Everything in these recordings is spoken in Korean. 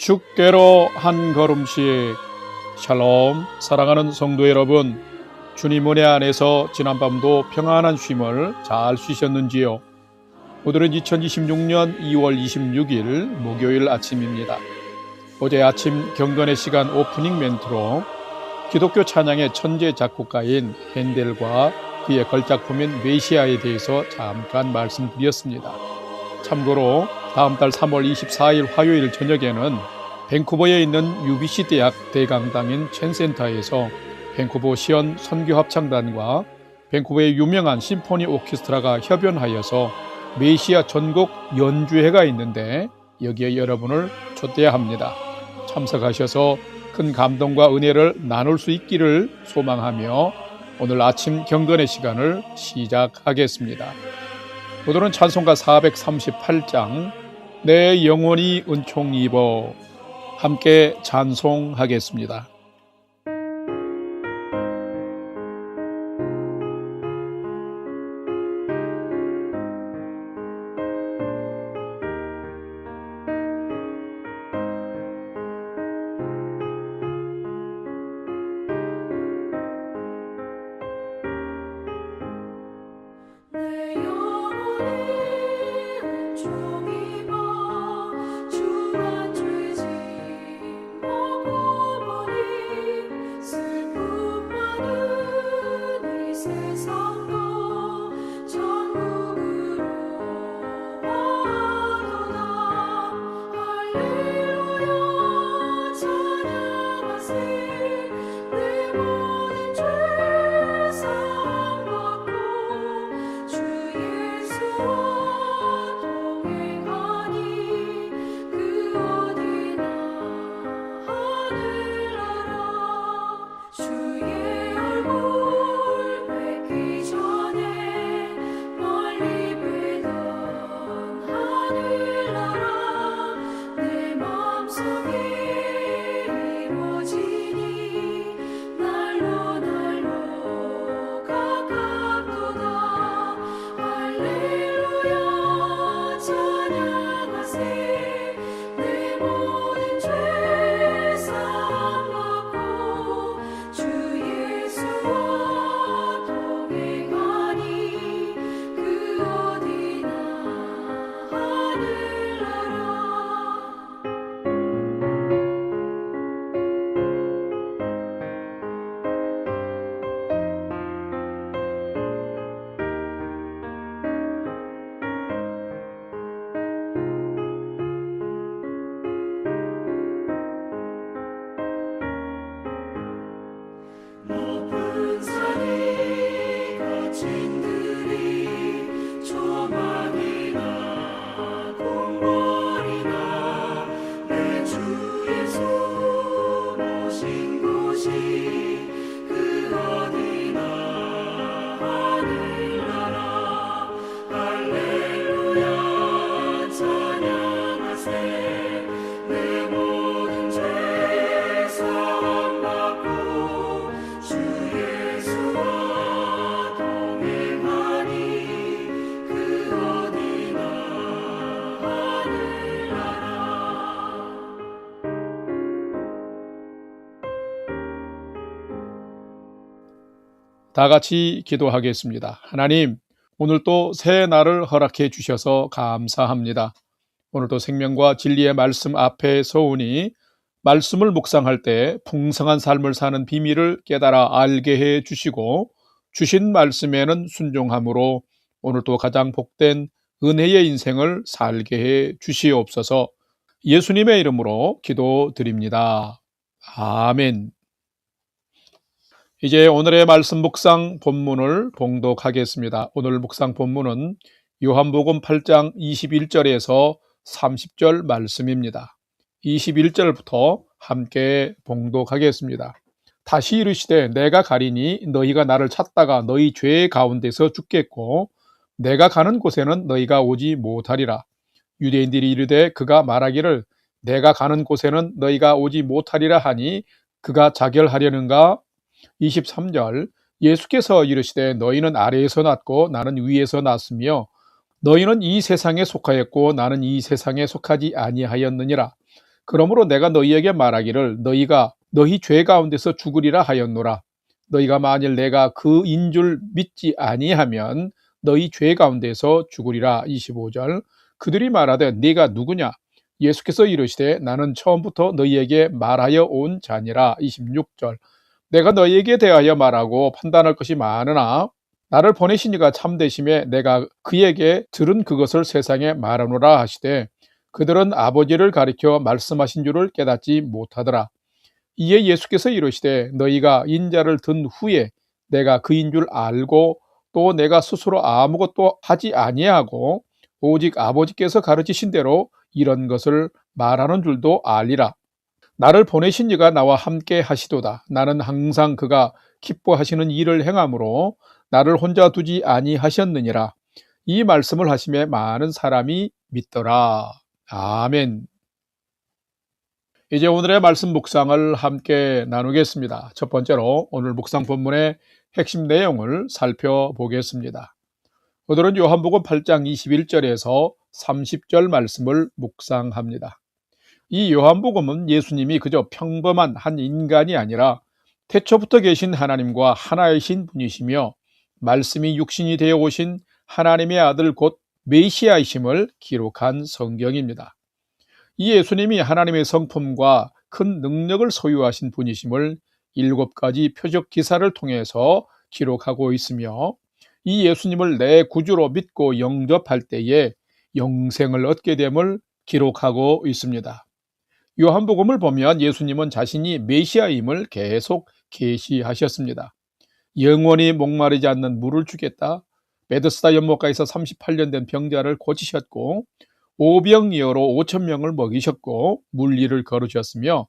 주께로 한 걸음씩. 샬롬. 사랑하는 성도 여러분, 주님 은혜 안에서 지난밤도 평안한 쉼을 잘 쉬셨는지요? 오늘은 2026년 2월 26일 목요일 아침입니다. 어제 아침 경건의 시간 오프닝 멘트로 기독교 찬양의 천재 작곡가인 핸델과 그의 걸작품인 메시아에 대해서 잠깐 말씀드렸습니다. 참고로 다음 달 3월 24일 화요일 저녁에는 밴쿠버에 있는 UBC 대학 대강당인 첸센터에서 밴쿠버 시언 선교합창단과 밴쿠버의 유명한 심포니 오케스트라가 협연하여서 메시아 전국 연주회가 있는데 여기에 여러분을 초대해야 합니다. 참석하셔서 큰 감동과 은혜를 나눌 수 있기를 소망하며 오늘 아침 경건의 시간을 시작하겠습니다. 오늘은 찬송가 438장 내 영혼이 은총 입어 함께 찬송하겠습니다. 다 같이 기도하겠습니다. 하나님, 오늘도 새 날을 허락해 주셔서 감사합니다. 오늘도 생명과 진리의 말씀 앞에 서오니 말씀을 묵상할 때 풍성한 삶을 사는 비밀을 깨달아 알게 해 주시고 주신 말씀에는 순종함으로 오늘도 가장 복된 은혜의 인생을 살게 해 주시옵소서. 예수님의 이름으로 기도드립니다. 아멘. 이제 오늘의 말씀 묵상 본문을 봉독하겠습니다. 오늘 묵상 본문은 요한복음 8장 21절에서 30절 말씀입니다. 21절부터 함께 봉독하겠습니다. 다시 이르시되 내가 가리니 너희가 나를 찾다가 너희 죄 가운데서 죽겠고 내가 가는 곳에는 너희가 오지 못하리라. 유대인들이 이르되 그가 말하기를 내가 가는 곳에는 너희가 오지 못하리라 하니 그가 자결하려는가? 23절 예수께서 이르시되 너희는 아래에서 났고 나는 위에서 났으며 너희는 이 세상에 속하였고 나는 이 세상에 속하지 아니하였느니라. 그러므로 내가 너희에게 말하기를 너희가 너희 죄 가운데서 죽으리라 하였노라. 너희가 만일 내가 그인 줄 믿지 아니하면 너희 죄 가운데서 죽으리라. 25절. 그들이 말하되 네가 누구냐? 예수께서 이르시되 나는 처음부터 너희에게 말하여 온 자니라. 26절. 내가 너희에게 대하여 말하고 판단할 것이 많으나 나를 보내신 이가 참되심에 내가 그에게 들은 그것을 세상에 말하노라 하시되 그들은 아버지를 가리켜 말씀하신 줄을 깨닫지 못하더라. 이에 예수께서 이르시되 너희가 인자를 든 후에 내가 그인 줄 알고 또 내가 스스로 아무것도 하지 아니하고 오직 아버지께서 가르치신 대로 이런 것을 말하는 줄도 알리라. 나를 보내신 이가 나와 함께 하시도다. 나는 항상 그가 기뻐하시는 일을 행함으로 나를 혼자 두지 아니하셨느니라. 이 말씀을 하심에 많은 사람이 믿더라. 아멘. 이제 오늘의 말씀 묵상을 함께 나누겠습니다. 첫 번째로 오늘 묵상 본문의 핵심 내용을 살펴보겠습니다. 오늘은 요한복음 8장 21절에서 30절 말씀을 묵상합니다. 이 요한복음은 예수님이 그저 평범한 한 인간이 아니라 태초부터 계신 하나님과 하나이신 분이시며 말씀이 육신이 되어 오신 하나님의 아들 곧 메시아이심을 기록한 성경입니다. 이 예수님이 하나님의 성품과 큰 능력을 소유하신 분이심을 7가지 표적 기사를 통해서 기록하고 있으며 이 예수님을 내 구주로 믿고 영접할 때에 영생을 얻게 됨을 기록하고 있습니다. 요한복음을 보면 예수님은 자신이 메시아임을 계속 계시하셨습니다. 영원히 목마르지 않는 물을 주겠다. 베드스다 연못가에서 38년 된 병자를 고치셨고 오병이어로 5,000명을 먹이셨고 물리를 걸으셨으며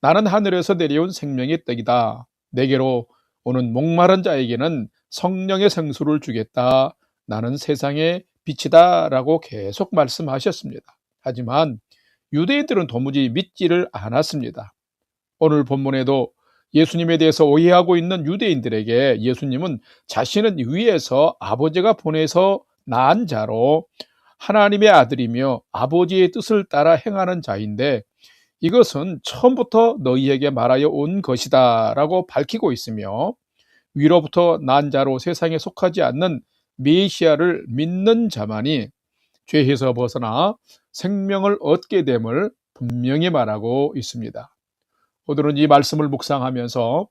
나는 하늘에서 내려온 생명의 떡이다. 내게로 오는 목마른 자에게는 성령의 생수를 주겠다. 나는 세상의 빛이다 라고 계속 말씀하셨습니다. 하지만 유대인들은 도무지 믿지를 않았습니다. 오늘 본문에도 예수님에 대해서 오해하고 있는 유대인들에게 예수님은 자신은 위에서 아버지가 보내서 낳은 자로 하나님의 아들이며 아버지의 뜻을 따라 행하는 자인데 이것은 처음부터 너희에게 말하여 온 것이다 라고 밝히고 있으며 위로부터 난 자로 세상에 속하지 않는 메시아를 믿는 자만이 죄에서 벗어나 생명을 얻게 됨을 분명히 말하고 있습니다. 오늘은 이 말씀을 묵상하면서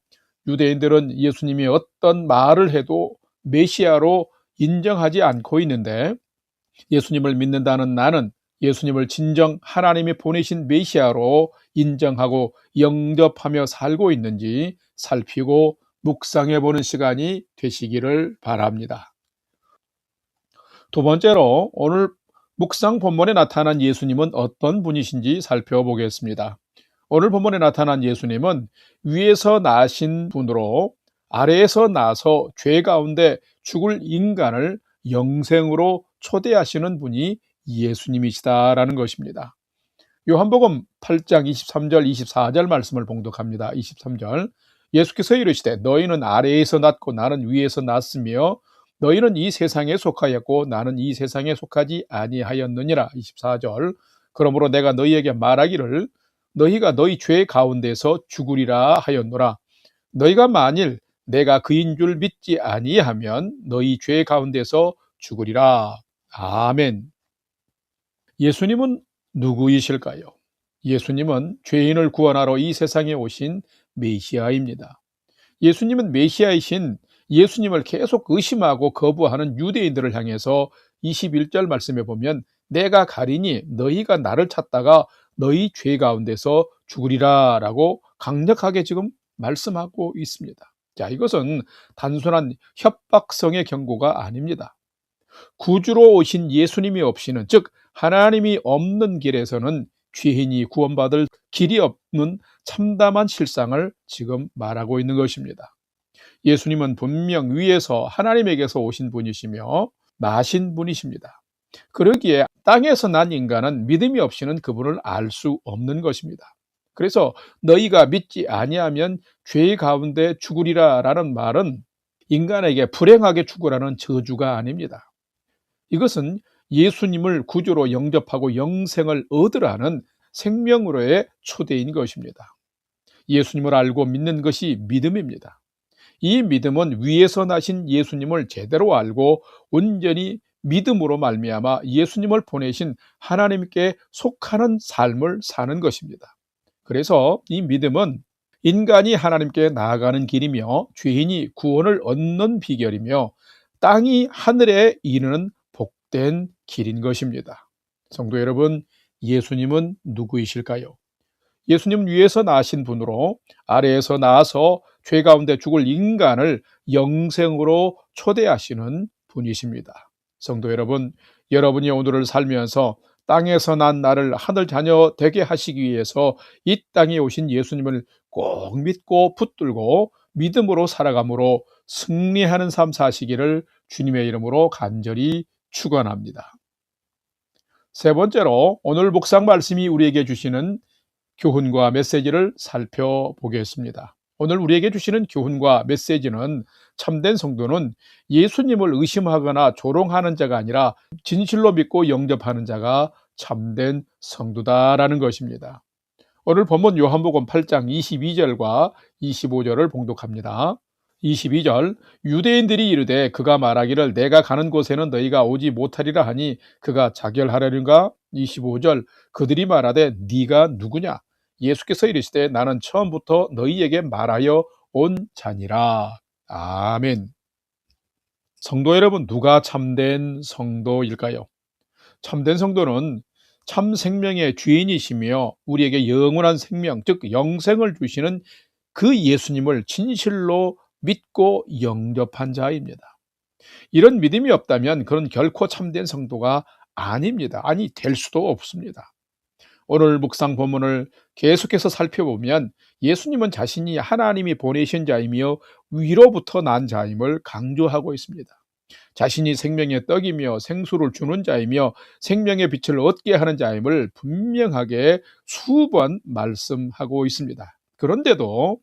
유대인들은 예수님이 어떤 말을 해도 메시아로 인정하지 않고 있는데 예수님을 믿는다는 나는 예수님을 진정 하나님이 보내신 메시아로 인정하고 영접하며 살고 있는지 살피고 묵상해보는 시간이 되시기를 바랍니다. 두 번째로 오늘 묵상 본문에 나타난 예수님은 어떤 분이신지 살펴보겠습니다. 오늘 본문에 나타난 예수님은 위에서 나신 분으로 아래에서 나서 죄 가운데 죽을 인간을 영생으로 초대하시는 분이 예수님이시다라는 것입니다. 요한복음 8장 23절 24절 말씀을 봉독합니다. 23절 예수께서 이르시되 너희는 아래에서 났고 나는 위에서 났으며 너희는 이 세상에 속하였고 나는 이 세상에 속하지 아니하였느니라. 24절 그러므로 내가 너희에게 말하기를 너희가 너희 죄 가운데서 죽으리라 하였노라. 너희가 만일 내가 그인 줄 믿지 아니하면 너희 죄 가운데서 죽으리라. 아멘. 예수님은 누구이실까요? 예수님은 죄인을 구원하러 이 세상에 오신 메시아입니다. 예수님은 메시아이신 예수님을 계속 의심하고 거부하는 유대인들을 향해서 21절 말씀에 보면 내가 가리니 너희가 나를 찾다가 너희 죄 가운데서 죽으리라 라고 강력하게 지금 말씀하고 있습니다. 자, 이것은 단순한 협박성의 경고가 아닙니다. 구주로 오신 예수님이 없이는 즉 하나님이 없는 길에서는 죄인이 구원받을 길이 없는 참담한 실상을 지금 말하고 있는 것입니다. 예수님은 분명 위에서 하나님에게서 오신 분이시며 나신 분이십니다. 그러기에 땅에서 난 인간은 믿음이 없이는 그분을 알 수 없는 것입니다. 그래서 너희가 믿지 아니하면 죄 가운데 죽으리라 라는 말은 인간에게 불행하게 죽으라는 저주가 아닙니다. 이것은 예수님을 구주로 영접하고 영생을 얻으라는 생명으로의 초대인 것입니다. 예수님을 알고 믿는 것이 믿음입니다. 이 믿음은 위에서 나신 예수님을 제대로 알고 온전히 믿음으로 말미암아 예수님을 보내신 하나님께 속하는 삶을 사는 것입니다. 그래서 이 믿음은 인간이 하나님께 나아가는 길이며 죄인이 구원을 얻는 비결이며 땅이 하늘에 이르는 복된 길인 것입니다. 성도 여러분, 예수님은 누구이실까요? 예수님은 위에서 나신 분으로 아래에서 나와서 죄 가운데 죽을 인간을 영생으로 초대하시는 분이십니다. 성도 여러분, 여러분이 오늘을 살면서 땅에서 난 나를 하늘 자녀 되게 하시기 위해서 이 땅에 오신 예수님을 꼭 믿고 붙들고 믿음으로 살아감으로 승리하는 삶 사시기를 주님의 이름으로 간절히 축원합니다. 세 번째로 오늘 묵상 말씀이 우리에게 주시는 교훈과 메시지를 살펴보겠습니다. 오늘 우리에게 주시는 교훈과 메시지는 참된 성도는 예수님을 의심하거나 조롱하는 자가 아니라 진실로 믿고 영접하는 자가 참된 성도다라는 것입니다. 오늘 본문 요한복음 8장 22절과 25절을 봉독합니다. 22절, 유대인들이 이르되 그가 말하기를 내가 가는 곳에는 너희가 오지 못하리라 하니 그가 자결하려는가? 25절, 그들이 말하되 네가 누구냐? 예수께서 이르시되 나는 처음부터 너희에게 말하여 온 자니라. 아멘. 성도 여러분, 누가 참된 성도일까요? 참된 성도는 참 생명의 주인이시며 우리에게 영원한 생명, 즉 영생을 주시는 그 예수님을 진실로 믿고 영접한 자입니다. 이런 믿음이 없다면 그런 결코 참된 성도가 아닙니다. 아니, 될 수도 없습니다. 오늘 묵상 본문을 계속해서 살펴보면 예수님은 자신이 하나님이 보내신 자이며 위로부터 난 자임을 강조하고 있습니다. 자신이 생명의 떡이며 생수를 주는 자이며 생명의 빛을 얻게 하는 자임을 분명하게 수번 말씀하고 있습니다. 그런데도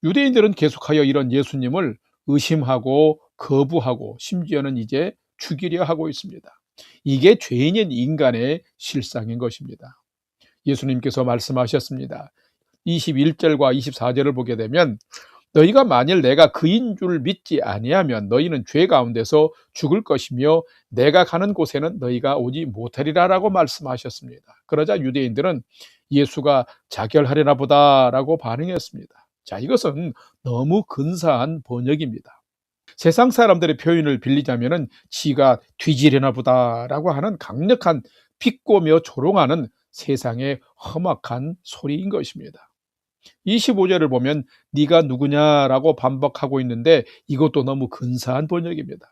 유대인들은 계속하여 이런 예수님을 의심하고 거부하고 심지어는 이제 죽이려 하고 있습니다. 이게 죄인인 인간의 실상인 것입니다. 예수님께서 말씀하셨습니다. 21절과 24절을 보게 되면 너희가 만일 내가 그인 줄 믿지 아니하면 너희는 죄 가운데서 죽을 것이며 내가 가는 곳에는 너희가 오지 못하리라라고 말씀하셨습니다. 그러자 유대인들은 예수가 자결하려나 보다라고 반응했습니다. 자, 이것은 너무 근사한 번역입니다. 세상 사람들의 표현을 빌리자면은 지가 뒤지려나 보다라고 하는 강력한 비꼬며 조롱하는 세상의 험악한 소리인 것입니다. 25절을 보면 네가 누구냐라고 반박하고 있는데 이것도 너무 근사한 번역입니다.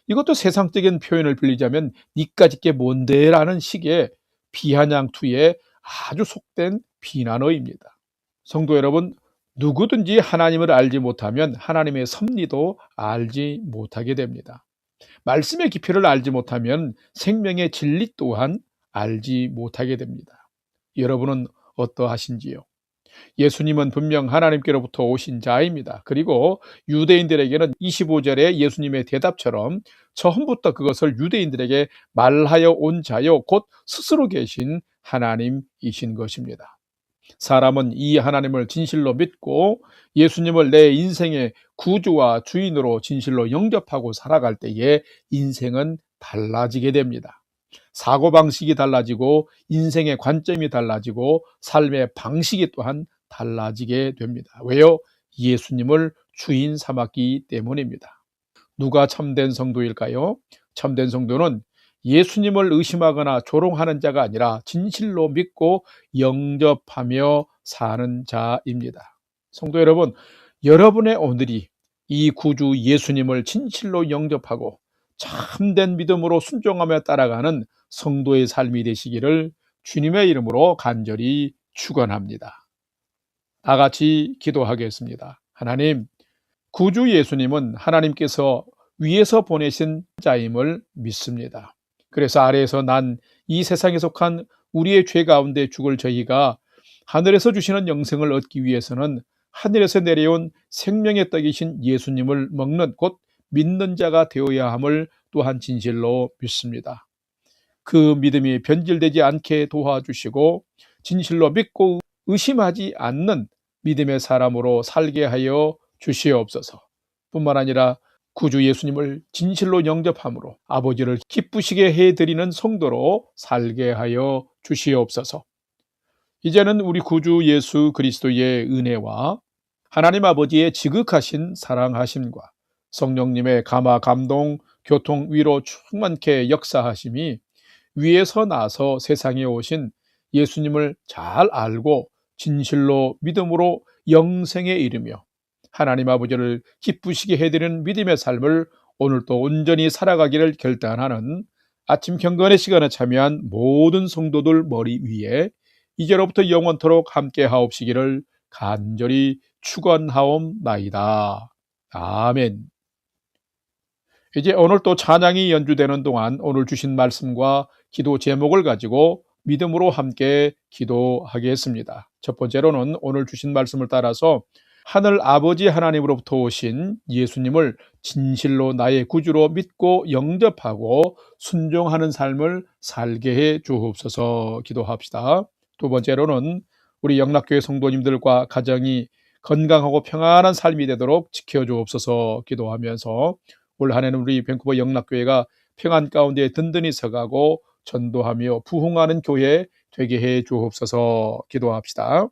이것도 세상적인 표현을 빌리자면 니까짓 게 뭔데 라는 식의 비아냥투의 아주 속된 비난어입니다. 성도 여러분, 누구든지 하나님을 알지 못하면 하나님의 섭리도 알지 못하게 됩니다. 말씀의 깊이를 알지 못하면 생명의 진리 또한 알지 못하게 됩니다. 여러분은 어떠하신지요? 예수님은 분명 하나님께로부터 오신 자입니다. 그리고 유대인들에게는 25절의 예수님의 대답처럼 처음부터 그것을 유대인들에게 말하여 온 자요 곧 스스로 계신 하나님이신 것입니다. 사람은 이 하나님을 진실로 믿고 예수님을 내 인생의 구주와 주인으로 진실로 영접하고 살아갈 때에 인생은 달라지게 됩니다. 사고방식이 달라지고 인생의 관점이 달라지고 삶의 방식이 또한 달라지게 됩니다. 왜요? 예수님을 주인 삼았기 때문입니다. 누가 참된 성도일까요? 참된 성도는 예수님을 의심하거나 조롱하는 자가 아니라 진실로 믿고 영접하며 사는 자입니다. 성도 여러분, 여러분의 오늘이 이 구주 예수님을 진실로 영접하고 참된 믿음으로 순종하며 따라가는 성도의 삶이 되시기를 주님의 이름으로 간절히 축원합니다. 다 같이 기도하겠습니다. 하나님, 구주 예수님은 하나님께서 위에서 보내신 자임을 믿습니다. 그래서 아래에서 난 이 세상에 속한 우리의 죄 가운데 죽을 저희가 하늘에서 주시는 영생을 얻기 위해서는 하늘에서 내려온 생명의 떡이신 예수님을 먹는 곧 믿는 자가 되어야 함을 또한 진실로 믿습니다. 그 믿음이 변질되지 않게 도와주시고 진실로 믿고 의심하지 않는 믿음의 사람으로 살게 하여 주시옵소서. 뿐만 아니라 구주 예수님을 진실로 영접함으로 아버지를 기쁘시게 해드리는 성도로 살게 하여 주시옵소서. 이제는 우리 구주 예수 그리스도의 은혜와 하나님 아버지의 지극하신 사랑하심과 성령님의 감화 감동 교통 위로 충만케 역사하심이 위에서 나서 세상에 오신 예수님을 잘 알고 진실로 믿음으로 영생에 이르며 하나님 아버지를 기쁘시게 해드리는 믿음의 삶을 오늘도 온전히 살아가기를 결단하는 아침 경건의 시간에 참여한 모든 성도들 머리 위에 이제로부터 영원토록 함께 하옵시기를 간절히 축원하옵나이다. 아멘. 이제 오늘 또 찬양이 연주되는 동안 오늘 주신 말씀과 기도 제목을 가지고 믿음으로 함께 기도하겠습니다. 첫 번째로는 오늘 주신 말씀을 따라서 하늘 아버지 하나님으로부터 오신 예수님을 진실로 나의 구주로 믿고 영접하고 순종하는 삶을 살게 해 주옵소서 기도합시다. 두 번째로는 우리 영락교회 성도님들과 가정이 건강하고 평안한 삶이 되도록 지켜주옵소서 기도하면서 올 한 해는 우리 밴쿠버 영락교회가 평안 가운데 든든히 서가고 전도하며 부흥하는 교회 되게 해 주옵소서 기도합시다.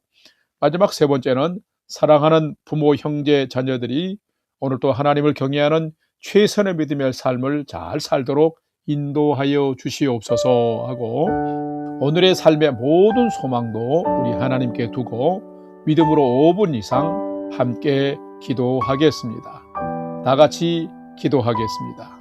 마지막 세 번째는 사랑하는 부모, 형제, 자녀들이 오늘도 하나님을 경외하는 최선의 믿음의 삶을 잘 살도록 인도하여 주시옵소서 하고 오늘의 삶의 모든 소망도 우리 하나님께 두고 믿음으로 5분 이상 함께 기도하겠습니다. 다 같이 기도하겠습니다.